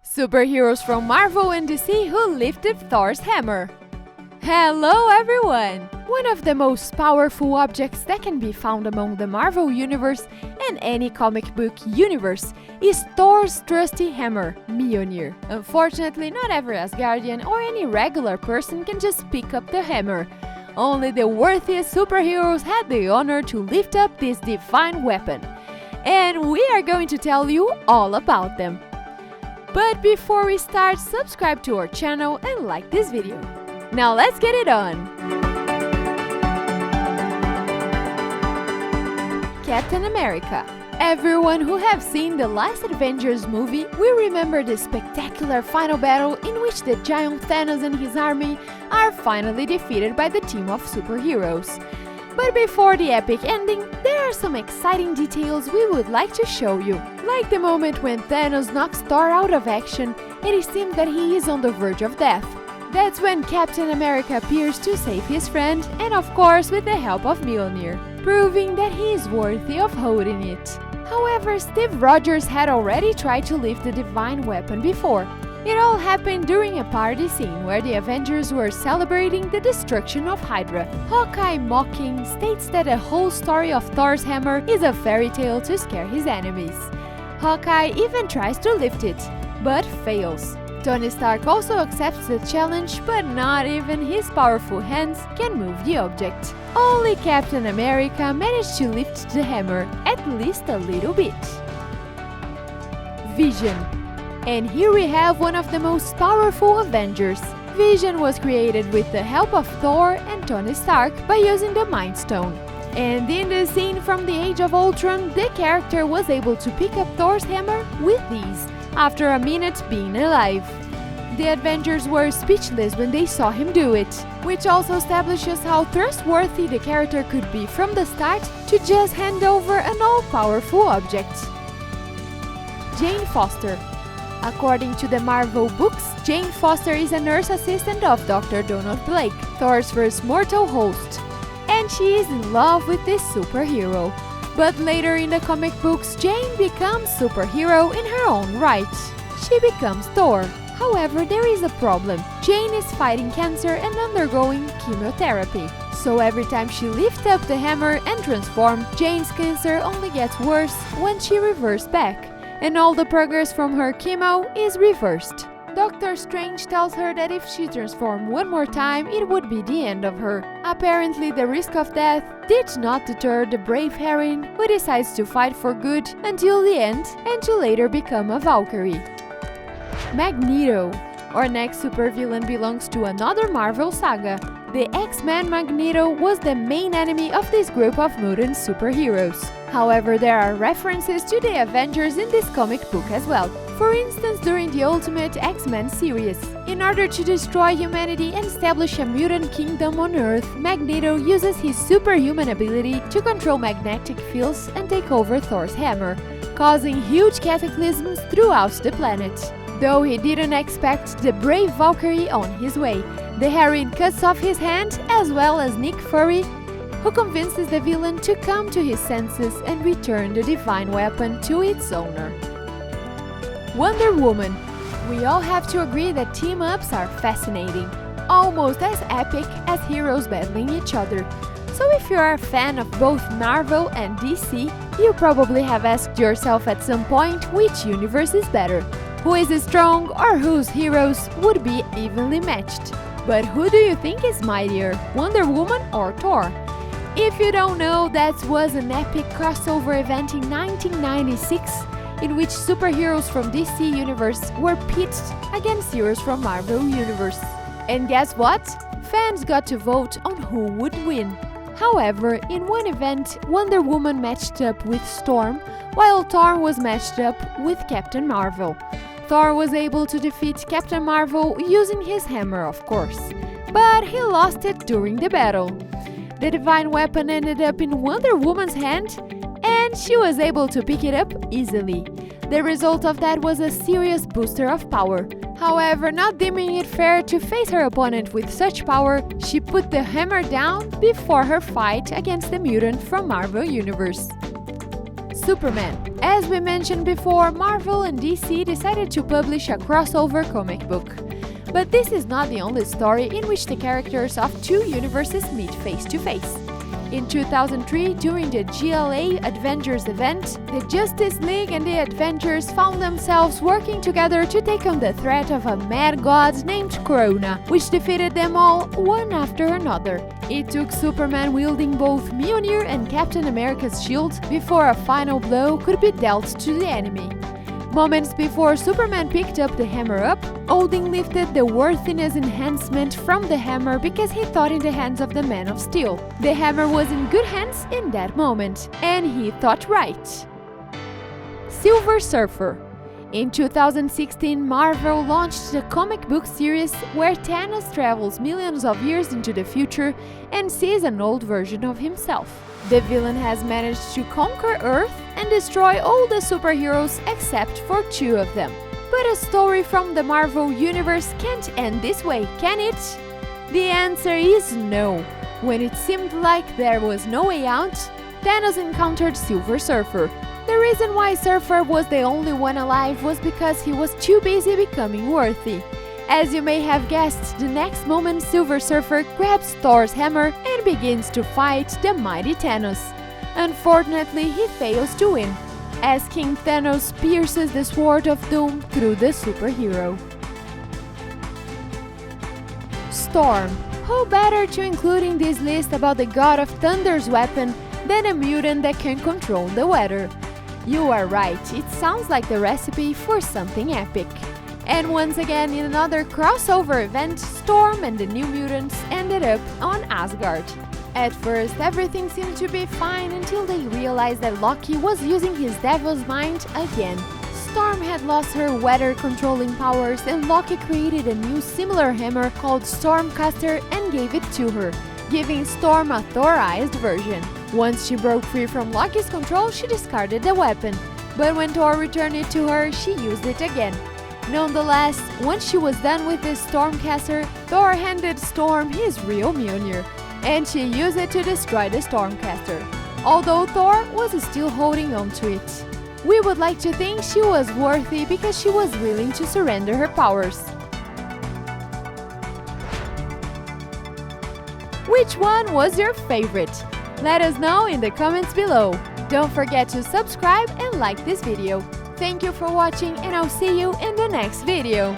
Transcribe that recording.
Superheroes from Marvel and DC who lifted Thor's hammer. Hello everyone! One of the most powerful objects that can be found among the Marvel Universe and any comic book universe is Thor's trusty hammer, Mjolnir. Unfortunately, not every Asgardian or any regular person can just pick up the hammer. Only the worthiest superheroes had the honor to lift up this divine weapon. And we are going to tell you all about them. But before we start, subscribe to our channel and like this video. Now let's get it on! Captain America. Everyone who have seen the last Avengers movie will remember the spectacular final battle in which the giant Thanos and his army are finally defeated by the team of superheroes. But before the epic ending, there are some exciting details we would like to show you. Like the moment when Thanos knocks Thor out of action and it seems that he is on the verge of death. That's when Captain America appears to save his friend, and of course with the help of Mjolnir, proving that he is worthy of holding it. However, Steve Rogers had already tried to lift the divine weapon before. It all happened during a party scene where the Avengers were celebrating the destruction of Hydra. Hawkeye, mocking, states that the whole story of Thor's hammer is a fairy tale to scare his enemies. Hawkeye even tries to lift it, but fails. Tony Stark also accepts the challenge, but not even his powerful hands can move the object. Only Captain America managed to lift the hammer, at least a little bit. Vision. And here we have one of the most powerful Avengers. Vision was created with the help of Thor and Tony Stark by using the Mind Stone. And in the scene from the Age of Ultron, the character was able to pick up Thor's hammer with ease, after a minute being alive. The Avengers were speechless when they saw him do it, which also establishes how trustworthy the character could be from the start to just hand over an all-powerful object. Jane Foster. According to the Marvel books, Jane Foster is a nurse assistant of Dr. Donald Blake, Thor's first mortal host, and she is in love with this superhero. But later in the comic books, Jane becomes superhero in her own right. She becomes Thor. However, there is a problem. Jane is fighting cancer and undergoing chemotherapy. So every time she lifts up the hammer and transforms, Jane's cancer only gets worse when she reverses back, and all the progress from her chemo is reversed. Doctor Strange tells her that if she transformed one more time, it would be the end of her. Apparently, the risk of death did not deter the brave heroine, who decides to fight for good until the end and to later become a Valkyrie. Magneto. Our next supervillain belongs to another Marvel saga. The X-Men Magneto was the main enemy of this group of mutant superheroes. However, there are references to the Avengers in this comic book as well. For instance, during the Ultimate X-Men series. In order to destroy humanity and establish a mutant kingdom on Earth, Magneto uses his superhuman ability to control magnetic fields and take over Thor's hammer, causing huge cataclysms throughout the planet. Though he didn't expect the brave Valkyrie on his way, the heroine cuts off his hand, as well as Nick Fury, who convinces the villain to come to his senses and return the divine weapon to its owner. Wonder Woman. We all have to agree that team-ups are fascinating, almost as epic as heroes battling each other. So if you are a fan of both Marvel and DC, you probably have asked yourself at some point which universe is better. Who is strong or whose heroes would be evenly matched? But who do you think is mightier, Wonder Woman or Thor? If you don't know, that was an epic crossover event in 1996 in which superheroes from DC Universe were pitted against heroes from Marvel Universe. And guess what? Fans got to vote on who would win. However, in one event, Wonder Woman matched up with Storm, while Thor was matched up with Captain Marvel. Thor was able to defeat Captain Marvel using his hammer, of course, but he lost it during the battle. The divine weapon ended up in Wonder Woman's hand, and she was able to pick it up easily. The result of that was a serious booster of power. However, not deeming it fair to face her opponent with such power, she put the hammer down before her fight against the mutant from Marvel Universe. Superman. As we mentioned before, Marvel and DC decided to publish a crossover comic book. But this is not the only story in which the characters of two universes meet face to face. In 2003, during the GLA Avengers event, the Justice League and the Avengers found themselves working together to take on the threat of a mad god named Corona, which defeated them all one after another. It took Superman wielding both Mjolnir and Captain America's shield before a final blow could be dealt to the enemy. Moments before Superman picked up the hammer up, Odin lifted the worthiness enhancement from the hammer because he thought in the hands of the Man of Steel. The hammer was in good hands in that moment, and he thought right. Silver Surfer. In 2016, Marvel launched the comic book series where Thanos travels millions of years into the future and sees an old version of himself. The villain has managed to conquer Earth and destroy all the superheroes except for two of them. But a story from the Marvel Universe can't end this way, can it? The answer is no. When it seemed like there was no way out, Thanos encountered Silver Surfer. The reason why Surfer was the only one alive was because he was too busy becoming worthy. As you may have guessed, the next moment Silver Surfer grabs Thor's hammer and begins to fight the mighty Thanos. Unfortunately, he fails to win, as King Thanos pierces the Sword of Doom through the superhero. Storm. Who better to include in this list about the God of Thunder's weapon than a mutant that can control the weather? You are right, it sounds like the recipe for something epic. And once again, in another crossover event, Storm and the New Mutants ended up on Asgard. At first, everything seemed to be fine until they realized that Loki was using his devil's mind again. Storm had lost her weather-controlling powers and Loki created a new similar hammer called Stormcaster and gave it to her, giving Storm a Thor'ized version. Once she broke free from Loki's control, she discarded the weapon, but when Thor returned it to her, she used it again. Nonetheless, once she was done with the Stormcaster, Thor handed Storm his real Mjolnir, and she used it to destroy the Stormcaster, although Thor was still holding on to it. We would like to think she was worthy because she was willing to surrender her powers. Which one was your favorite? Let us know in the comments below. Don't forget to subscribe and like this video. Thank you for watching and I'll see you in the next video.